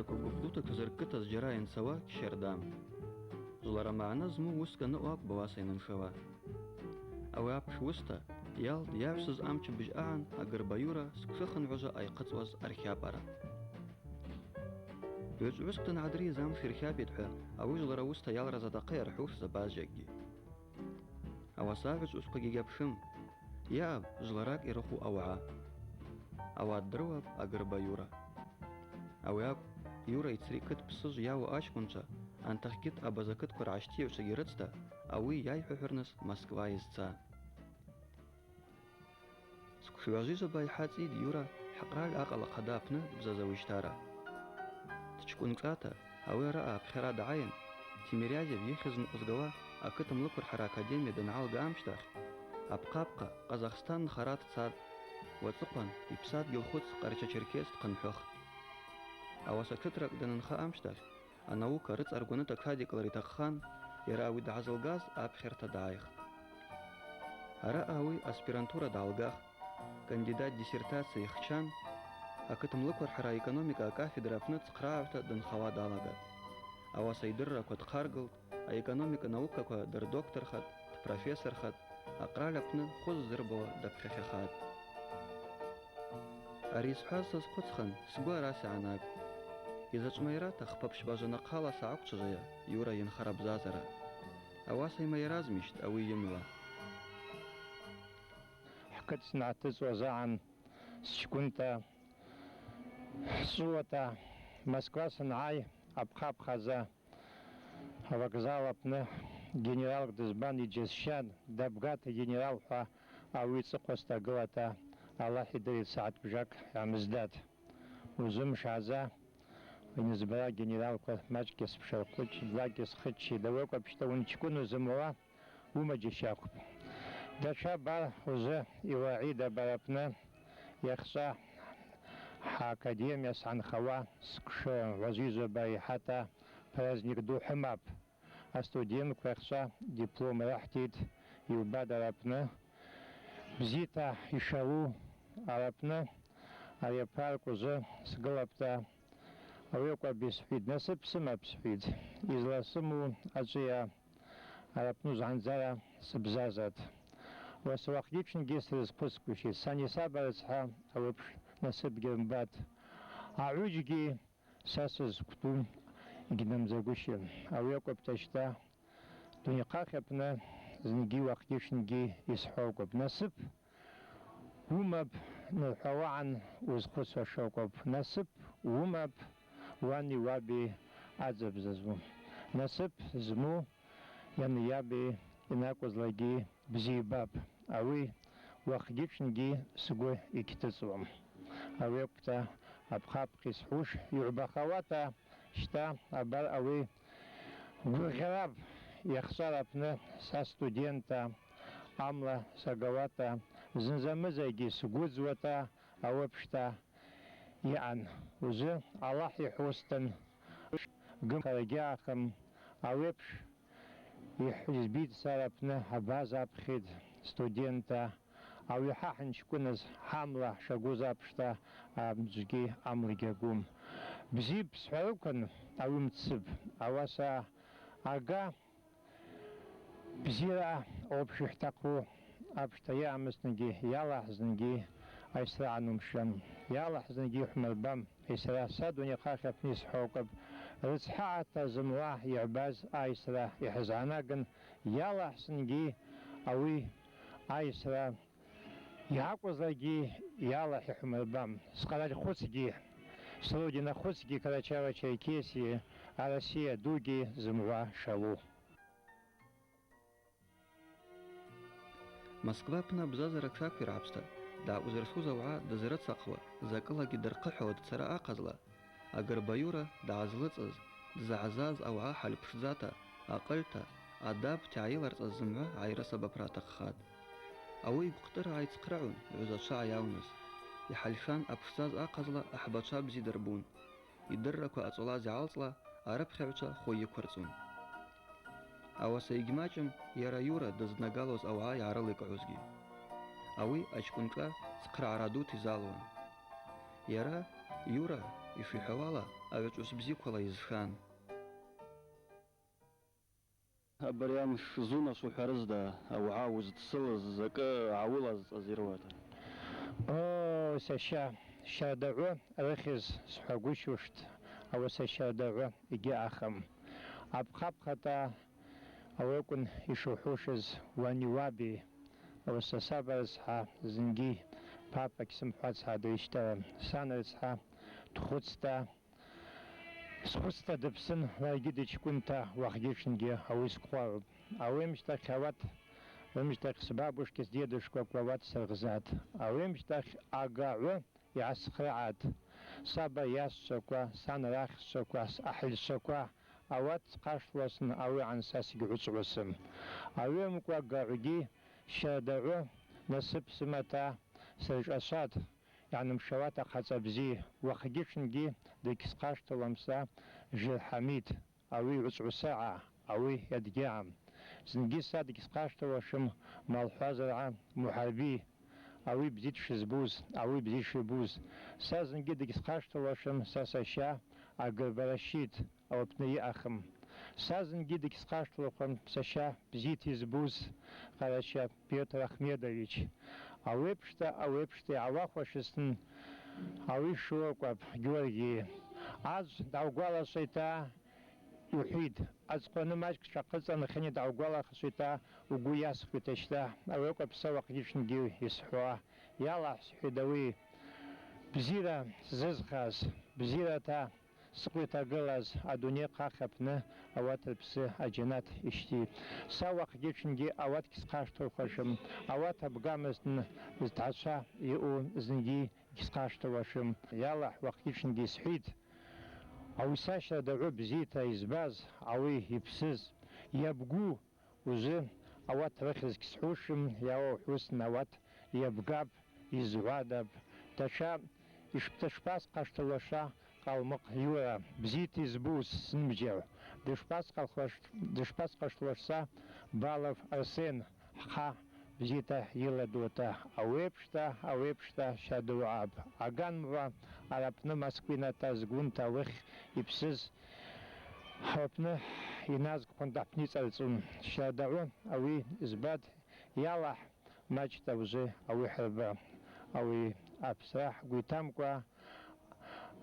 Абазаку гуплута кзыркыта сжираен сава кшердам. Жлара маана зму уска нуак бавасайнын шава. Ауи апш уста ял явшыз амчы бжаан агырбаюра скшыхын вожа айқыцваз архиапара. Вёжвыстын адри зам ширхиапитхэ ауи жлара уста ял разадақы ярхуш забазжагги. Авасавич успаги гапшым. Яаб жларак ираху ауа. Аваддрывап агырбаюра. Ауиаб Юра ицрикыт псыж яу ачкунча, антахкит абазакыт курашти гирыцта, ауи яйхухырныс Москва изца. Скшуажижа байхацид Юра хақраль ақала қадапны бзазавиштара. Тчкунката, ауи раа пхера даайын, Тимирязев ехизн узгала, акытым лыкур хара академия данаал гамштах, апқапқа Казахстан харат цад, вацуқан ипсад гилхуц қарча-черкест қанхөх. Аваса кытрак данынха амштах, а наука рыц аргуныта кадиклари такхан, яра ауи дазылгаз апхерта даих. Ара ауи аспирантура далгах, кандидат диссертации хчан, а кытым лыкур хара экономика кафедра апны цқраавта дынхава далагат. Аваса идырра кот харгылт, а экономика наука ко дар доктор хат, профессор хат, а краль апны хуз зырбова дапхехехат. Арисхасас куцхан сгуа раси анаг. Из-за майрата хпапш бажана қала саакчажая Юра янхараб зазара. Аваса имай размишт, ауи емила. Хкат снатыз вазаан счкунта суата Москва санай апхап хаза вокзал апны генерал дызбан иджесшан дабгата генерал ха ауи цықоста гылата Аллах идырит саат бжак амздат. Узым шаза Венезбера генерал Мачки спшалкуч, Влагис Хычи, Давок вообще унчкуну замова умаджищаху. Дача бар уже Иваида Барапна, Яхса Академия Санхава, Скша, Вазиза Байхата, праздник Духамап. А студент Квахса диплом Рахтит, Юбада Рапна, Бзита Ишалу Арапна, Арепарк уже Сгалапта. Авиаква бисфид, насыпсым апсфид. Изласыму ачия арапну занзара сыбзазат. Васвахдипшин гестрис пускуши. Саниса барацха авипш насып гембат. Ауджги сасыз ктун гидам загуши. Авиаква пташта туниках апна зниги вахдипшинги исхокоп. Насып умаб нухаваан узхусва шокоп. Насып умаб Вани ваби адзабзазму. Насып зму ян яби инакузлаги бзибаб. Ауи вахдипшнги сгу икитацвам. Ауи апта абхапкис хуш юрбахавата шта абар ауи гургараб яхсарапны са студента амла сагавата зынзамызаги сгудзвата ауапшта Ян, уже Аллах и хустан, гм карагяхам, авепш и избит сарапна абаза абхид студента, авихаханчкуназ хамла шагузапшта амджги амлигагум. Бзиб сфарукан авимциб, аваса ага бзира общих таку абштая амснги ялахзнги Айсра анумшан. Яла хзнги хмалбам. Айсра садуни хахап нис хокаб. Рцхаата змла ябаз айсра ихзанаган. Яла хзнги ауи айсра якузаги яла хмалбам. Скалать хуцги. Слудина хуцги Карачава Чайкесии, а Россия дуги змла шалу. Москва пна бзазара кшак вирабста. Да узерсхуза ваа дазырат сақва, закылаги дарқыхо дцара ақазла. Агырбаюра да азлыцыз, дзаазаз ауаа халпшзата, ақылта, адаб тяиларцаз зымва айраса бапратақхат. Ауи гуқтыра айцқраун, юзача аяуныз. Ихальшан апшзаз ақазла ахбача бзи дарбун. Идырраку ацула зяалцла, арабхевча хуи кварцун. Аваса игмачым яра Юра дазнагaloz ауаа яралыкъузги. Ауи ачкунка сқраарадути залуан. Яра Юра ишиҳәауала аҩаҿыс бзиақәала изшан. Абри амш зунас уҳәарызда, ауаа узыдсылаз закы аауылазҵаз ируада. Сашьа, шьардаӷәы рыхьыз сҳәагәышьушт, ауаса шьардаӷәы егьыҟахым. Аԥхаԥхата ауакәын ишуҳәушаз уани уаби, ауаса саба рыцҳа зынгьы ԥаԥагь сымҳәац ҳадыришьҭалан. Сан рыцҳа дхәыцта, схәыцта дыԥсын, ларгьы дыҷкәынта уахгьы-ҽынгьы ауи сҟәароуп. Ауеимшьҭахь ауат рымшьҭахь сбабушки сдедушкақәа ауат сырӷзат. Ауеимшьҭахь агаҩы иаасхраат. Саба иасцәақәа, сан рахьцәақәа, аҳәылцәақәа ауат сҟашҭуасын, ауи анса сегьҳәыҵуасым. Ауеимкәа агаҩгьы шьардаӷәы насыԥ сымата сырҿашәат, иаанымшауат ахаҵа бзиа. Уахгьы-ҽынгьы дагьсҟашҭуамса Жырҳамид, ауи иуҵәусаҟа, ауи иадгьаам. Зынгьы са дагьсҟашҭуашым малҳәазараа Муҳарби, ауи бзиа дшызбуз, ауи бзиа шибуз. Са зынгьы дагьсҟашҭуашым са сашьа Агрбарашьид, ауаԥны иҟахым. Са зынгьы дагьсҟашҭуахым сашьа бзиа избуз Ҟарашьа Пиотр Ахмедович. Ауеиԥшта иаауахәашьыстын ауи шуакәаб Георги. Аӡә дааугәалашәеита иуҳәит, аӡҟәаны маҷк ҿаҟыҵанахьани дааугәалашәеита угәы иасхьуеит ашьҭа. Ауеиҟәаб са уахгьы-ҽынгьы исҳәуа. Иалаҳсҳәеит ауи бзиара сзызхаз, бзиарата сҟәа иҭагылаз адунеи хахь аԥны ауат рыԥсы аџьанаҭ ишьҭит. Са уахгьы-ҽынгьы ауаҭгьы сҟашҭуахашым, ауат абгамызтын зҭаацәа иҟоу зынгьы исҟашҭуашым. Иалаҳ уахгьы-ҽынгьы исҳәит, ауи са шьардаӷәы бзиаҭа избаз, ауи иԥсыз, иабгу узы ауат рыхьызгь сҳәушым, иауҳәусын ауат иабгаб, изҳәадаб. Даҽа дышԥасҟашҭуаша Қалмык Юра, бзиаҭа избуз сынбџьар, дышԥасҟашҭуаша Балов Арсен, ҳха бзиаҭа иладута. Ауеиԥшта шьардаӷәы аганмра араԥны Москвината згәынта лыхь иԥсыз ҳараԥны иназгқәан аԥны иҵарҵун. Шьардаӷәы ауи збад иалаҳ маҷта узы ауи ҳарба. Ауи аԥсра ҳгәы иҭамкәа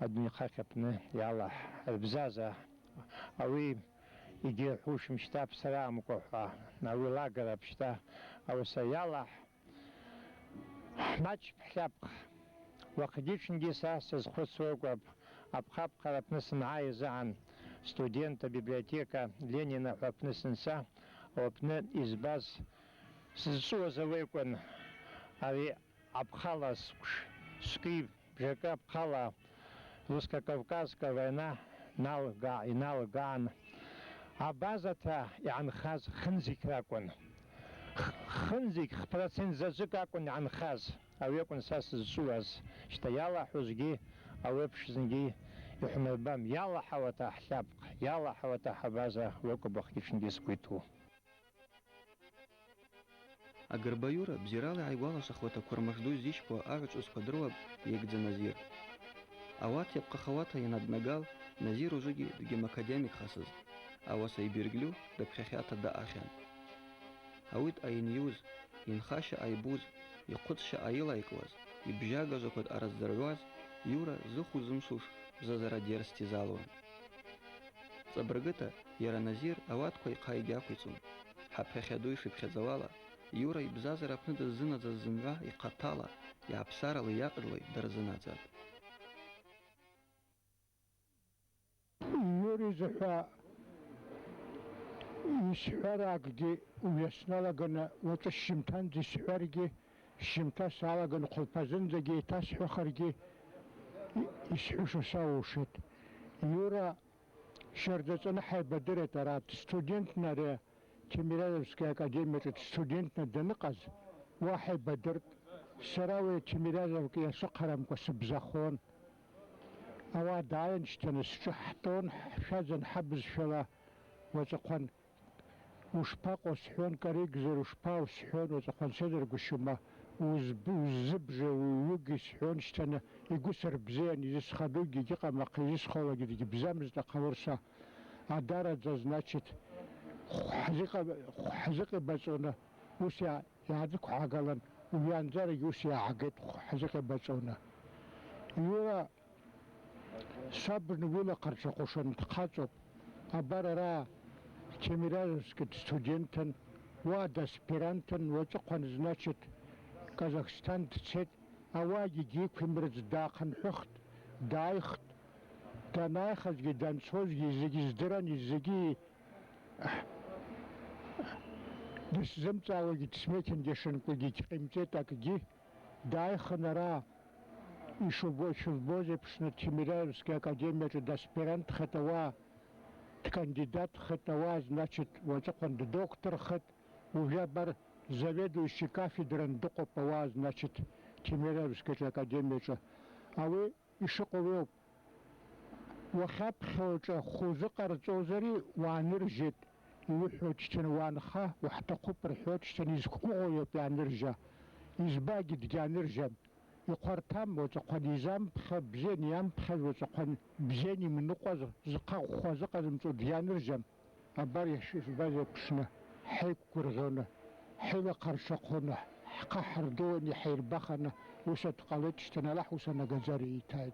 адунеи хахь аԥны иалаҳ рбзаза. Ауи егьирҳәушым шьҭа аԥсра амкәа ҳәа, ауи лагарап шьҭа. Ауаса иалаҳ маҷ ԥхьаԥх. Уахгьы-ҽынгьы са сызхәыцуакәаб, аԥхаԥхара аԥны сымааиз аан студент абиблиотека Ленина ҳәа аԥны санца, ауаԥны избаз сызҵуаз ауеикәын ари аԥхала сҟи бжакы аԥхала русско-кавказская война иналгаан абазата иаанхаз хынзик ракәын. Хынзик процент заҵәык акәын иаанхаз. Ауи акәын са сызҵуаз. Шьҭа иалаҳәозгьы ауеиԥш зынгьы иҳәмырбам. Иалаҳауата ҳхьаԥҟ, иалаҳауата ҳабаза уи акәым уахгьы-ҽынгьы сгәы иҭоу. Агрба Иура бзирала иааигәалашәахуа аҭақәа ду изишьқәа аҳәаҿысқәа дыруап иагьӡа Назир. Ауат иапҟахауата ианаднагал, Назир ужыгьы дгьымакадемикхасызт, ауаса ибирглю даԥхьахьата даҟахьан. Ауит аиниуз, инхашьа аибуз, ихәыцшьа аилаикуаз, ибжьагажақәа аразӡырҩуаз, Иура зыхәу-зымшуш бзазара дерс дизалуан. Ҵабыргыта иара Назир ауаткәа ихъа егьақәиҵон. Ҳаԥхьахьа ду ишиԥхьаӡауала, Иура ибзазара аԥны дыззынаӡаз зымгӏва ихъаҭала, иааԥсарала иаҟарла дарзынаӡап. Иури зыҳәа исҳәаракгьы уиасналаганы уаҵәы шьжьымҭанӡа исҳәаргьы, шьжьымҭа салаганы хәылԥазынӡагьы еиҭасҳәахаргьы исҳәыша саушеит. Иура шьардаҵаны ҳаибадырит арат студентна ари Тимирязевская академиаҿы студентна даныҟаз уа ҳаибадырт. Сара уи Тимирязевка иасыҟарамкәа сыбзахон. Ауаа дааиншьҭны сҿы ҳтәон, ҳшәаӡан ҳабызшәала уаҵәыхәан ушԥаҟоу сҳәон, каригзар ушԥаау сҳәон, уаҵәыхәан сыдыргәышьома, وزبجة ويوقي سحون شتنا يقصر بزين يسخدوقي جيقا مقي يسخولا جدي بزامز تقورسا عدارة زناتشت حزقي بزونا وسيا يعدك عقلا ويانزار يوسيا عقيت حزقي بزونا يورا صبر نقول قرص قوشن تقاطب أبررا تيميراز كت ستودنتن وادا سبيرانتن وتقن زناتشت كازاخستان تسيت أواجي جيك في مرز داقن حخت دايخت دانايخز جدان سوز يزيجي زدران يزيجي دس زمتا وجي تسميتن جشن كوجي قيمتك جي دايخن را يشوفوزي بشنا تيميرارسكي أكاديمية داسبيرانت خطوا كاندидат خطوا значит وتقن доктор خط وجابر заведующий кафедрой докопова значит Тимирязевской академии أوي يشقوا وخبخوجة خوزقر زوزري وانرجت يوحوجتن وانخا وحتى قبر حوجتن يزكوغو يبيانرجا يزباقي دجانرجا يقرتام وتقن يزام بخ بزين يام بخ وتقن بزيني من نقوز زقا خوزقر زمتو دجانرجا أبار يشيف بازي بشنا حيك كرغونا حيلا قرشقونا قحر دوني حير بخنا وسط قلتشتنا لح وسنا جزاري تايد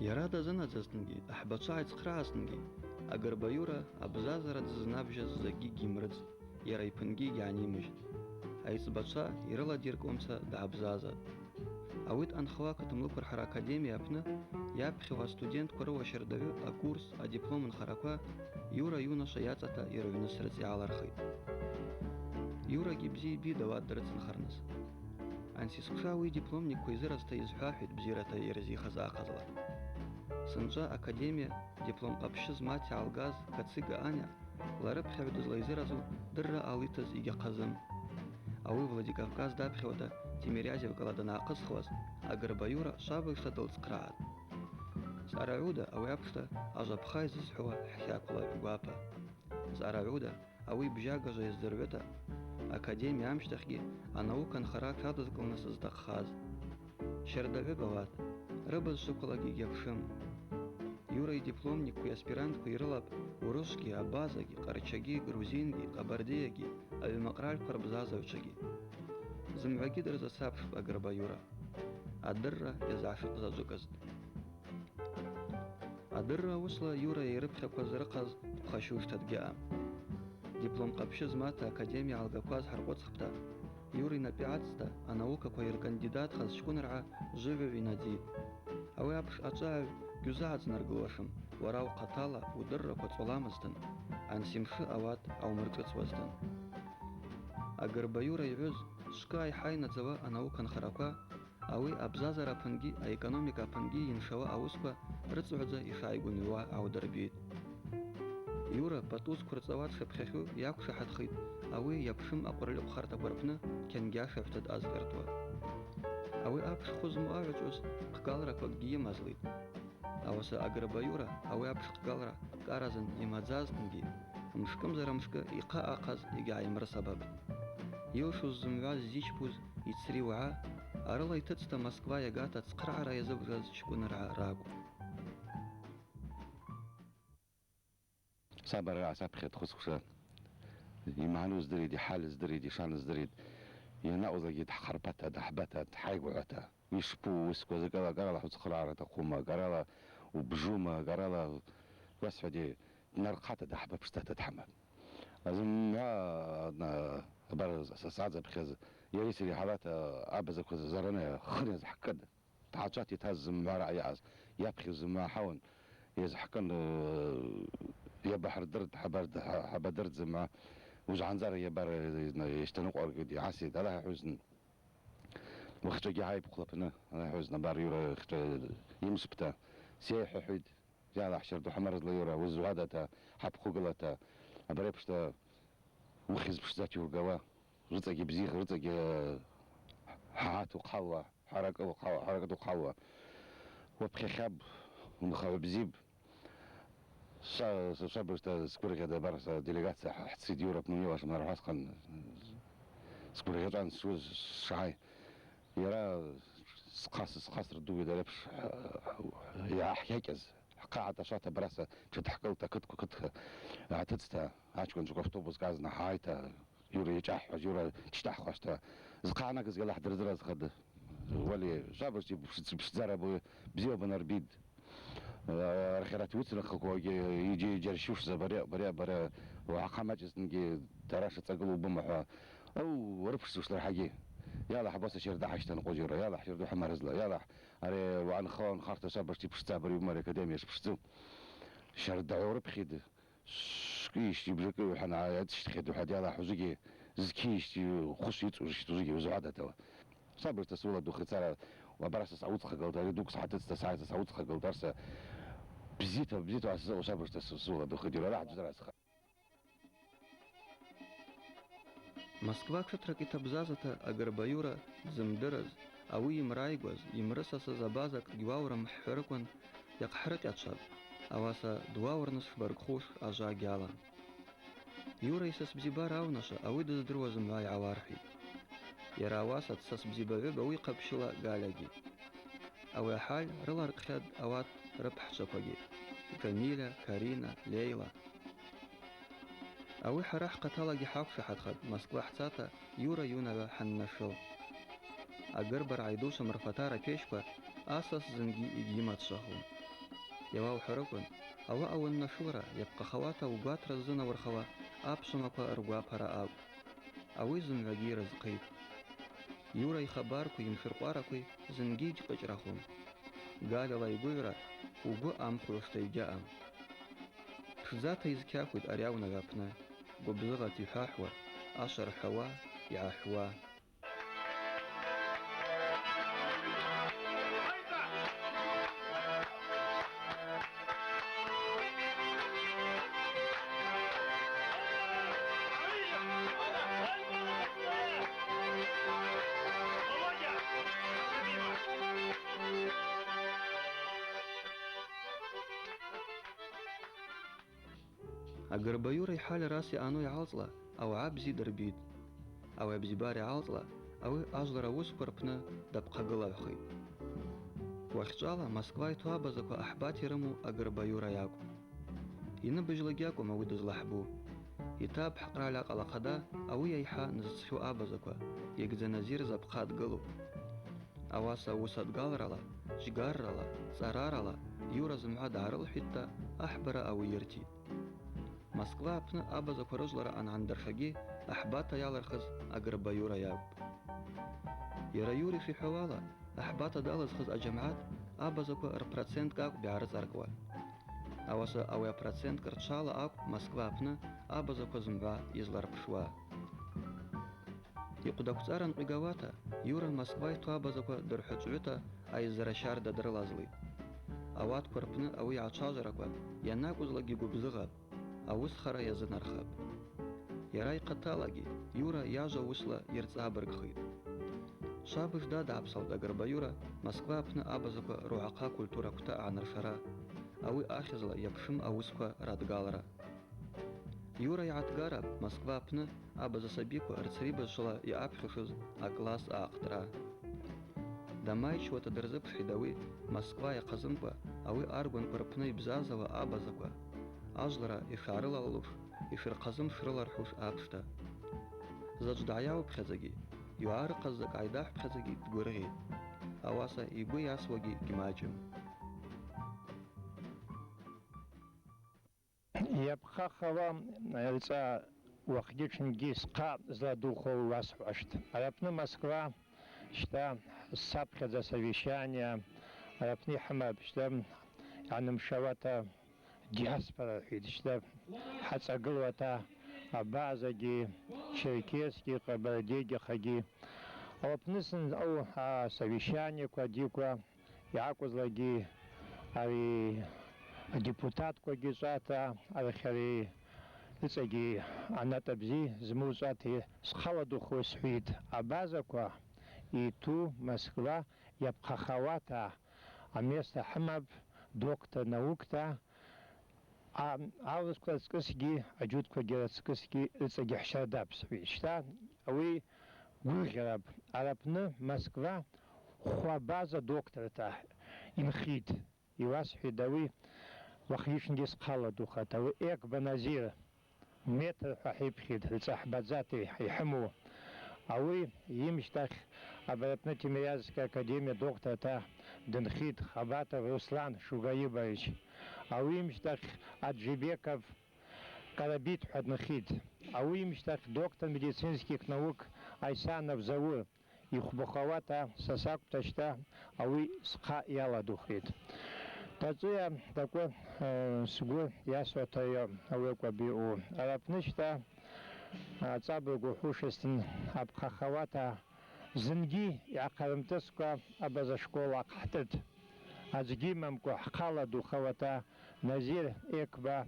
يرادا زنازستنجي أحبطشاعي تقرعستنجي أقر بايورا أبزازرة زنابجة زجيجي مرز يرايبنجي يعني مجد أيس بطشا يرلا ديرك أمسا دا أبزازة أويت أنخواك تملوكر حر أكاديميا أبنا يابخوا ستودنت كورو شردوي أكورس أديبلوم خراكوا يورا يونا شياطة يرو ينسرتي على رخيط يورا جيبزي بي دوات درتن خرنس أنسي سكشاوي دبلومني كويزر استيزحاحد بزيرة يرزي خزا قزلا سنجا أكاديميا دبلوم قبشز ماتي على الغاز كتسيقا آنيا لارب خيبدو زلايزرازو درة آليتز إيجا قزم أوي فلاديكافكاز دابخي ودا تيميريازي وقالا ناقص خواز أقر بايورا شابك شتدل تقرعات زارعودا أوي أبشتا أجاب خايز زحوا حياكولا عقابا زارعودا أوي بجاقا جايز دروتا أكاديميا أمشتخجي أناوكا نخراك هذا زقلنا سزدق خاز شردوي قوات ربز شوكولاجي يفشم يوري دبلومنيك وياسبيرانتكو يرلاب ورشكي أبازاجي قرچاجي грузинجي قبرديجي أبي مقرال قربزازوچاجي زمعاجي درزا سابش بأقربا يورا الدرة يزعفق زازوكزد الدرة وصل يورا يربخ كوزرقز بخشوش تدقام دبلوم قبشز ماتا أكاديميا علقاكواز حرقوتسخبتا يوري نبيعاتستا أناوكا كوير كاندидат خاز شكون رعا جيفي ناديد أوي أبش أجاعب جزاعز نرقلوشم وراو قطالة ودرة كوتسولامزتن عن سيمشي أوات أو مرقصوزتن أقربا يورا يعوز شكاي حاينة زوا أناوكا نخراكوا أوي أبزازر أبنجي أيكونوميكا أبنجي ينشوا أوسكوا رتسوعزا يشايقون يوا أو دربيد يورا باتوس كرتزوات شبخيخو ياكو شحت خيط أوي يبشم أقرل أبخارتا بربنا كان جاش يفتد أزغرتوا أوي أبش خوزمو أعجوز قال ركوك دي مازليد أوسا أقربا يورا أوي أبش قال را كارازن يمازاز نجي مشكم زرمشكا إيقاء أقاز إيقاع يمر سبب يوشو الزمواز زيش بوز يتسري وعا أرلا يتتستا موسكوا يقاتا تقرع رايزب جاز شكون رعا راقو صابر راه صابخي تخصخصان يمعنوز دريد يحالز دريد يشانز دريد يناوز يد حربتا دحبتا تحايقوعتا يشبو وسكو زقالا قرالا حوز خرارة تقوما قرالا وبجوما قرالا واسفدي نرقاتا دحبا بشتاتا تحمل لازم مع برز سعادة بخيز يريسي حالاتا أبزك زرنا خنيز حكد تعاجاتي تهزم مع رأياز يبخيز ما حاون يزحكن يا بحر درد حبا درد زما وجعان زار يا بار يشتنق أرقد يعسيد على حزن وخشجي هاي بقلبنا على حزن بار يورا يمسبتا سيح حيد جال حشر دو حمر ليورا وزوادتا حب خوغلتا بريبشتا وخز بشتات يورقوا رتقي بزيخ رتقي حات وقوة حركة وقوة وبخي خاب ومخاوة بزيب شابرتا سكوريغا دا برسا ديليغاتسا حتسيد يوروب من يواش من راس خن سكوريغا جان شو شاي يرى سقاس ردوي داربش يا حكاكز قاعدة شاطة براسا تحكلتا كت عتتستا عاشكون جو اوتوبوس غازنا هايتا يوري يجح يوري تشتاح خوشتا زقانا كز يلا حضر زراز خد ولي شابرتي باش تزرب بزيو بنربيد خيرات ويتنا خكو يجي جرشوش بريا وعقامات نجي تراش تقلو بمحا او ربش وش حاجه يلا حبس شير دحشت نقجر يلا حشر دو حمر زلا يلا اري وعن خون خارت شابرتي باش تعبري بمر اكاديميا باش شر دعور بخيد شكيش يبلك وحنا عاد تشتخد واحد يلا حوزكي زكيش خشيت وزكي وزعاده توا صبر تسوله دو خساره وبرس صعود خقل دوك ساعات ساعات صعود خقل درس بزيتو على صبر تسوله دو خديره لا حد درس Москва кшатрак итабзазата агарбаюра зымдырыз ауи имрайгваз имрысасы забазак гваурам ххыркван якхрык ятшаб ауаса дуаурныс баргхуш ажа гяла Юра исас бзибар аунаша ауи дыздыруа зымгӏва йгӏауархӏвитӏ Йара ауаса дсас бзибагӏвыга ауи йхъапщыла Галяги ауи ахӏаль рыларкъхьатӏ ауат рыпхӏчваквагьи Камиля, Карина, Лейла Ауи хӏара хӏхъаталагьи хӏаквшахӏатхатӏ Москва хӏцата Юра юнагӏва хӏаннашыл Агырбар гӏайдушым рфатара печква асас зынгьи йгьйымацшвахум Йауа ухӏварыквын ауаъа уаннашылра йапхъахауата угватра ззынауырхауа апшвымаква ргвапара акӏвпӏ Ауи зымгӏвагьи йрызхъитӏ Юра йхабаркви йымшыркъваракви зынгьи йгькъычӏрахум Галяла йгвыгӏвра угвы амхӏвушта йгьаъам Пшдзата йызкьахвитӏ ари аунагӏва апны гвыбзыгъата йхӏвахӏвуа, ашва рхӏвауа, йгӏахӏвуа Агарбаюра йхӏаль рас йъану йгӏалцӏла аугӏа бзи дырбитӏ ауи абзибар йгӏалцӏла ауи ажвлара уысква рпны дапхъагылагӏвхитӏ Уахьчӏвала Москва йту абазаква ахӏбат йрыму агарбаюра йакӏвпӏ Йныбыжьлагьи акӏвым ауи дызлахӏбу Йтапӏ хӏкъраль акъала хъада ауи йайхӏа нызцхьу абазаква йыгдзаназир запхъа дгылупӏ Ауаса уыс адгалрала, жвгаррала, цӏарарала Юра зымгӏва дгӏарылхӏвитӏта ахӏбара ауи йыртитӏ Москва апны абазаква рыжвлара ангӏандыршагьи ахӏбата йалырхыз агарбаюра йакӏвпӏ Йара Юра йшихӏвауала ахӏбата далызхыз аджьамгӏат абазаква рпроценткӏ акӏвпӏ йгӏарыцӏаркӏуа Ауаса ауи апроценткӏ рчвала акӏвпӏ Москва апны абазаква зымгӏва йызларпшуа Йкъвдаквцӏара нкъвигауата Юра Москва йту абазаква дырхӏвычӏвгӏвыта айззара щарда дрылазлитӏ Ауатква рпны ауи йгӏачважвараква йанакӏвызлакӏгьи гвыбзыгъапӏ ауысхара йазынархапӏ Йара йхъаталагьи Юра йажва уысла йырцӏабыргхитӏ Швабыжда дгӏапсалтӏ агарбаюра Москва апны абазаква ругӏахъа культура квта агӏаныршара ауи ахьызла йапшым ауысква радгалра Юра йгӏатгарапӏ Москва апны абаза сабиква рцрибызшвала йъапхьушыз акласс аъакътӏра Дамайчуата дырзыпхьитӏ ауи Москва йахъазымкӏва ауи аргванква рпны йбзазауа абазаква ажвлара йшгӏарылалуш, йшырхъазым шрылархӏвуш апшта Зачӏв дгӏайаупхьадзагьи йугӏарыхъаз закӏ гӏайдахӏвпхьадзагьи дгвыргъьитӏ Ауаса йгвы йасуагьи гьмачӏым Йапхъахауа рцӏа уахъгьи тшынгьи скъа зладухуа уасхӏвуаштӏ Ари апны Москва щта сапхьадза совещания ари апны йхӏымапӏ щта йгӏанымшауата диаспора щта хӏацӏагылуата абазагьи, черкесгьи, къабардейгьи ауи апны ауи совещанияква диква йгӏакӏвызлакӏгьи ари адепутатквагьи чӏвата ари рыцӏагьи анатӏа бзи зму чӏвата схъаладухуа схӏвитӏ абазаква йту Москва йапхъахауата аместа хӏымапӏ доктор наукта Аурысква ацкысгьы, аџьутқәагьы ацкысгьы ыҵагьы ҳшьардаԥсуеит. Шьҭа уи гәырӷьарап. Араԥны Москва хәабаза докторта инхит. Иуасҳәеит уи уахижьнгьы схаладухат. Уи Екба Назир метр ҳәа ҳиԥхьеит, рҵаҳбаӡата иҳымоу. Уи имшьҭахь абраԥны Тимирязевская академиа докторта дынхит Хабатов Руслан Шугаибович. Уи имшьҭахь Аджибеков Карабит ҳәа днхит. Уи имшьҭахь доктор медицинских наук Айсанов Заур ихәбахауата са сакәта шьҭа уи схы иаладухеит. Таҵәыа такәы сгәы иасуаҭаҩы ауи акәаб иҟоу. Араԥны шьҭа аҵабырг уҳәушьасҭан аԥхахауата зынгьы иаҟарымтыскәа абазашкол аҟҳҭыт. Аӡәгьы имамкәа ҳхаладухауата Назир Екба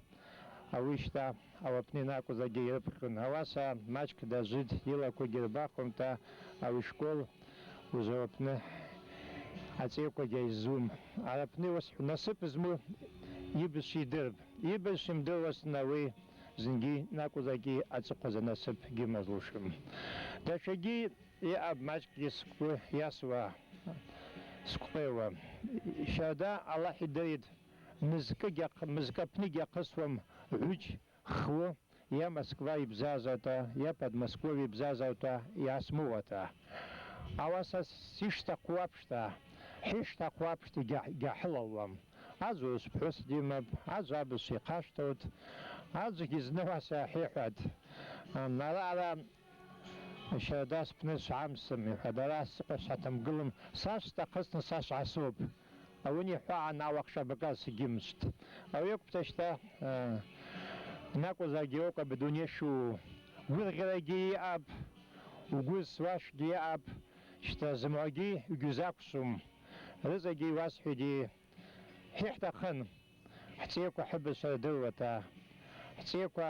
ауи шьҭа ауаԥны инакәызгьы ирыԥхьон. Ауаса маҷк дажәит, илақәагьы рбахуамта ауи школ узауаԥны аҵеикәагьы аиззум. Араԥны иуасҳәо насыԥ змоу ибызшәа идырп. Ибызшәа имдыруазҭан ауи зынгьы накәызгьы аҵыхәаз анасыԥ гьымазлушым. Даҽагьы иҟаб маҷкгьы сгәы иасуа сгәҟьауа. Шьарда Аллаҳ идырит, мызкы аԥнгьы иахысуам ҳәыҷ хвы, я Москва ибзазаута, я Подмосковье ибзазаута, иасмуата. Ауаса сишҭаху аԥшҭа, ҳишҭаху аԥшҭа егьаҳылалуам. Аӡәы ԥҳәыс димап, аӡәы абызшәа ихашҭуеит, аӡәгьы зны уаса иаҳиҳәат. Ара шьарда сԥны сшәамсым иҳәат, ара сыҟа сҳаҭамгылам, са сҭахысны са сшәасоуп. Ауи ниҳәаан ауахшабага сагьымшт. Ауи акәта шьҭа накәызгьы иҟоуп адунеи шуу. Гәырӷьарагьы иҟап, угәы зуашгьы иҟап, шьҭа зымгӏвагьы игьузақәшәом. Рыҵагьы иуасҳәеит, ҳиҳҭахын ҳҵеикәа ҳыбызшәа рдыруата, ҳҵеикәа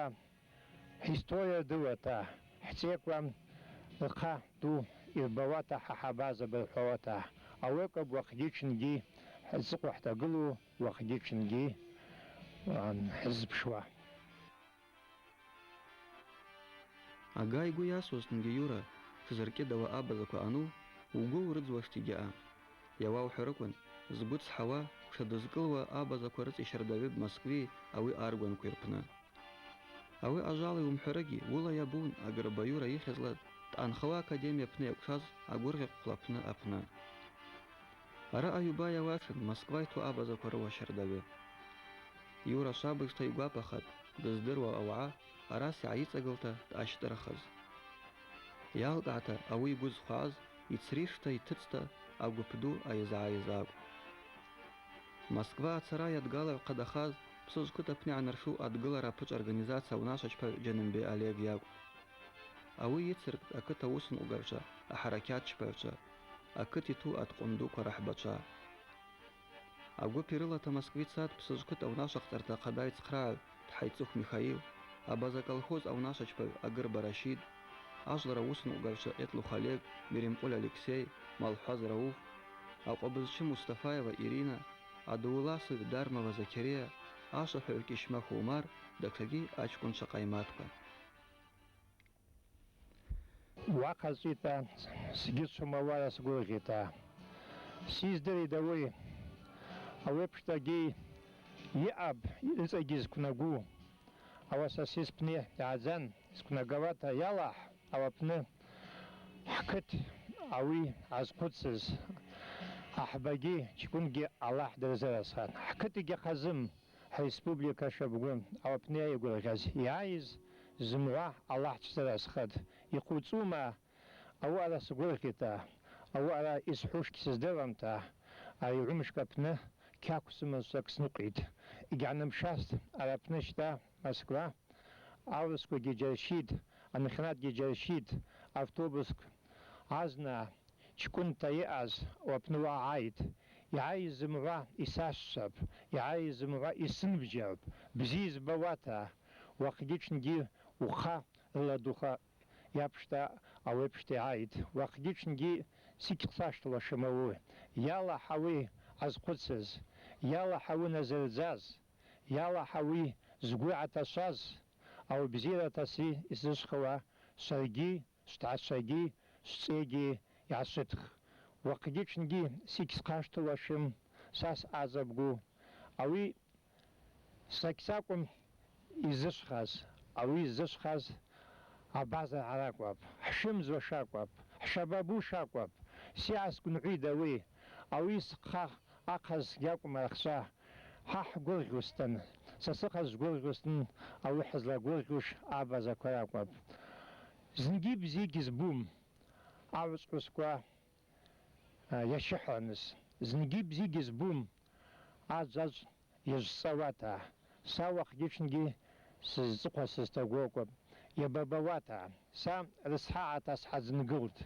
ҳисториа рдыруата, ҳҵеикәа рхъа ду ирбауата, ҳаҳабаза бырҳәауата. Ауи акәым уахгьы-ҽынгьы ҳзыҟоу ҳҭагылоу, уахгьы-ҽынгьы ҳзыԥшуа. Ага игәы иасуазҭангьы Иура, шзыркьыдауа абазақәа ану, угәы урыӡуашт егьаҟам. Иауа уҳәарыкәын, згәы цҳауа, ҽадызкылуа абазақәа рыҵишьырдаҩып Москвеи ауи аргәанқәеи рпны. Ауи ажала иумҳәарыгьы, ула иабун Агрба Иура ихьызла дҟанхауа академиа аԥны иақәшәаз агәырӷьахә аԥны. Араҟа иуба иауашан Москва иҭәу абазақәа руашьырдаҩы. Иура шабыжҭа игәаԥахат, дыздыруа ауаа арас иааиҵагылта дҟашьтырхаз. Иалкаата ауи игәы зхәааз, ицришта иҭыҵта агәыԥ ду аизаа-аиза акәын. Москва ацара иадгалаҩ-ҟадахаз ԥсыжә қыҭ аԥны иаанаршәу адгылара аԥыҿ организациа аунашаҿԥаҩ Џьанымбеи Олег иакәын. Ауи ицыркт ақыҭ аусмугарцәа, аҳарақьаҭ-шԥаҩцәа, ақыҭ иҭәу атҟәындуқәа раҳбацәа. Агәыԥ ирылата Москва ицат ԥсыжә қыҭ аунашаҟҵарҭа ахада аицхрааҩ Дҳаиҵыхә Михаил, абазаколхоз аунашаҿԥаҩ Агырба Рашид, ажәлар аусмугарцәа Етлух Олег, Меримҟәыл Алексеи, Малҳәаз Рауф, аҟәабызчы Мустафаева Ирина, адоуласыҩ Дармова Закириа, ашаҳәаҩ Кьышьмахә Умар, даҽагьы аҷкәынцәа ҟаимаҭқәа. Уаҟаҵәита сгьыцәом ауара сгәырӷьеита. Сиздырит ауи ԥшҭагьы иҟаб иҵагьы зқәнагәу. Ауаса сизпны иааӡан зқәнагауата иалаҳ ауаԥны ҳқыҭ ауи азхәыцыз аҳбагьы ҷкәынгьы Аллаҳ дырзыразхан. Ҳқыҭгьы хазым ҳреспублика шабгәы ауаԥны иааигәырӷьаз иааиз зымгӏва Аллаҳ дшзыразхад. Ихәыҵума ауара сгәырӷьеита, ауара исҳәушгьы сыздыруамта, ари ҩымшк аԥны қьақә сымазшәак сныҟәеит. Егьаанымшәазт араԥны шьҭа Москва аурысқәагьы џьаршьит, амехнатгьы џьаршьит, автобуск азна ҷкәынта иҟаз уаԥны уааит. Иааиз зымгӏва исашшап, иааиз зымгӏва исынбжьарп, бзиа избауата, уахгьы-ҽынгьы уха рладуха иаԥшҭа ауи ԥшҭа иааит. Уахгьы-ҽынгьы сигьхсашҭлашым ауи. Иалаҳ ауи азхәыцыз, иалаҳ ауи назырӡаз, иалаҳ ауи زقوعة تصاز أو بزيرة تصي إزشخوا سرجي ستعصجي سيجي يعصتخ وقديش نجي سيكس قاشت وشم ساس عزبجو أوي سكساكم إزشخاز أوي إزشخاز عبازة عراقواب حشمز وشاقواب حشبابو شاقواب سياس كن عيدوي أوي سقا أقز ياكم أخشاه حح غورغوستن سسقز غورغوستن أو حزلا غورغوش عبازة كراقواب زنجيب زيجز بوم عاوز قسقوا يشحنس زنجيب زيجز بوم عزاز يجسواتا ساوخ جيشنجي سزقوا سستغوكوب يبابواتا سام رسحاعة تسحزن قلت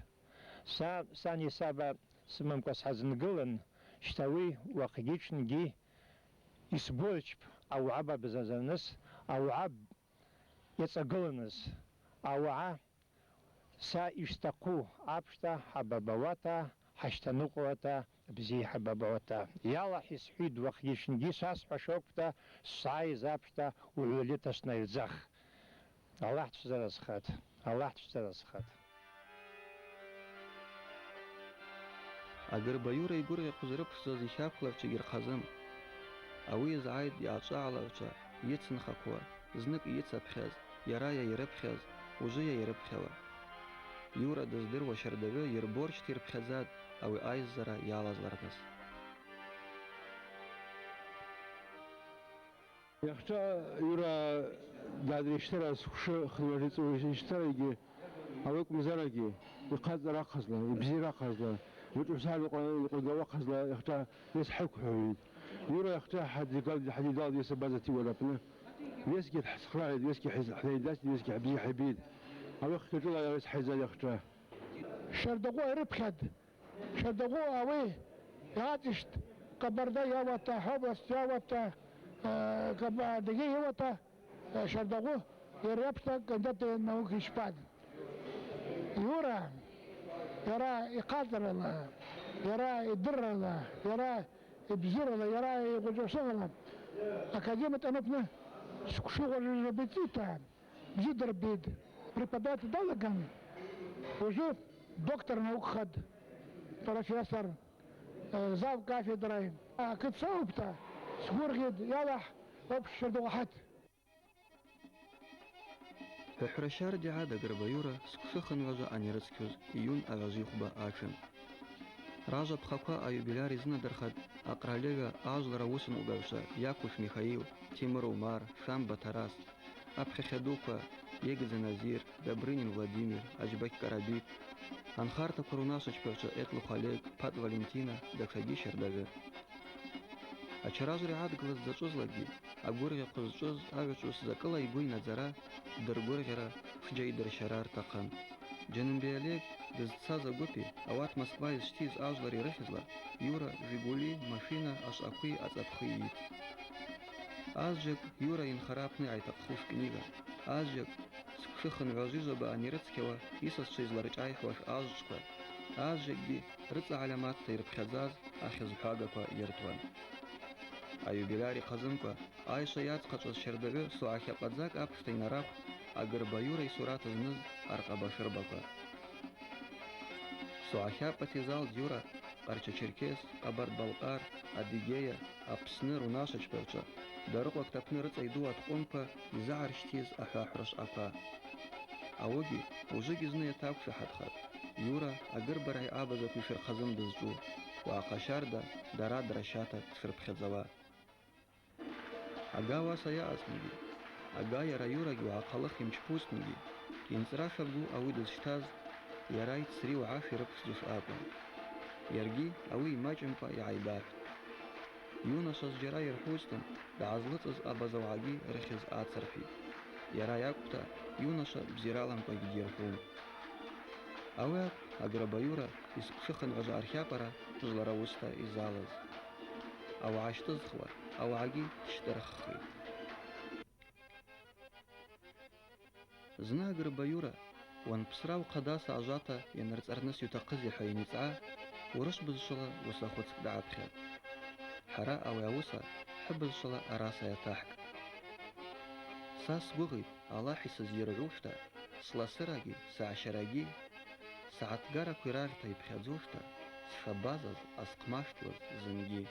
ساني سابا سمم كسحزن قلن اشتوي وقجيشنجي يسبورج أو عبا بزازنس أو عب يتسقلنس أو عا سا يشتقو عبشتا حبابواتا حشتا نقوتا بزي حبابواتا يلا حسحيد وقجيشنجي ساس حشوكتا ساي زابشتا وعوليتا سنايزخ الله تشترس خات الله تشترس خات أجر بيورا يقول يقزرب سوزي شاكلا تشجر خزم أوي زعيد يعطى وشا يتسن خكوا زنك يتسبخز يرايا يربخز وجيا يربخوا يورا دزدر وشردوه يربورش تيربخزاد أو آيز زرا يالز لرنس يخشى يورا قاعد يشترى سوشة خدمات يشترى يجي أوك مزارجي يقاد راقص له يبزي راقص له وتوسال يقول راقص له يخشى يسحق حويد يورا يخشى حد قال حد قال يسبازتي ولا بنا يسكي خرايد يسكي حديدات يسكي حبزي حبيد أو يخشى جل يسحيز يخشى شردقو ربخد شردقو أوي ياتشت كبردا ياوتا حبس ياوتا كبا دقي ياوتا شردقو يربطا قدت نوك يشباد يرى يقادر الله يرى يدر الله يرى يبزر الله يرى يقجوصر الله أكاديمة أنفنا شغل ربيتيتا بزيد ربيد преподаватель دولة وجود دكتور نوك خد بروفيسور زاف كافيدراي كنت صوبته سكور غيد يالح وبش شردوحات حرشار جعادة قربيورا سكسخن وجا أنيرسكوز يون أغازي خبا آكشن راجا بخاقا أيو بلاري زنا درخد أقراليغا آجل روسن أغاوشا ياكوش ميخايل تيمر ومار شامبا تراس أبخي خدوكا يجز نزير دبرينين فلاديمير أجبك كارابيك أنخارتا كوروناسوش بوشا إتلو خاليك بات فالنتينا دكساجي شرداغر أشراز رعاد قلت زاچوز لگي أغورغي قزچوز أغاچوز زاكلا يبوي نظرا درغورغرا فجاي در شرار تقن جنن بياليك دزتسازا غوبي أوات Москва из штиз ажлари рыхизла Юра Жигули машина аш акуи ацапхыит Азжек Юра инхарапны айтақхуш книга Азжек скшыхын ғажижаба анирыцкева Исас шизларычайхваш азжква Азжек би рыца алямат тайрпхязаз ахизхагаква ертван Аюбиляри қазынква Айша яцқачыз шердығы суахя падзак апштайнарап Агырба Юра и сурата зныз арқабашырбаква суахя патизал Юра Қарча-Черкес, Қабард-Балқар, Адыгея, Апсны рунашыч певча Дарық вақтапны рыц айду атқонпа Изаар штиз ахахрыш апа Ауги ужы гизны етакши хатхат Юра агыр барай абаза кушыр қазым дызжу Уақашарда дара драшата кшырпхедзава Агава сая асмиги Ага яра Юраги уақалық имчпустмиги Кинцрашагу ауи дызштаз Ярай цри уафи рыпшдуш апа Ярги ауи мачымпа яйбар Юнашас жара ярхустан дазлыцыз абазауаги рыхиз ацарфи Яра якута Юнаша бзиралампа гидерхум Ауяк аграба Юра искшыхын ғажа архяпара жлара уста изалаз Ауаштызхва ауаги штарххи Зна аграба Юра وان بسراو قداسة عجاتا ينرز أرنس يتقزي حيني تعا ورش بزشلا وسا خودسك دعا بخير حراء أو يوسا حب بزشلا أراسا يتاحك Са сгәыӷит Аллаҳ исызирӷьушәа, сласырагьы, саашьарагьы, сааҭгарақәа ираӷьҭа иԥхьаӡошәа, сшабазаз, азхъмаштәуаз зынгьы.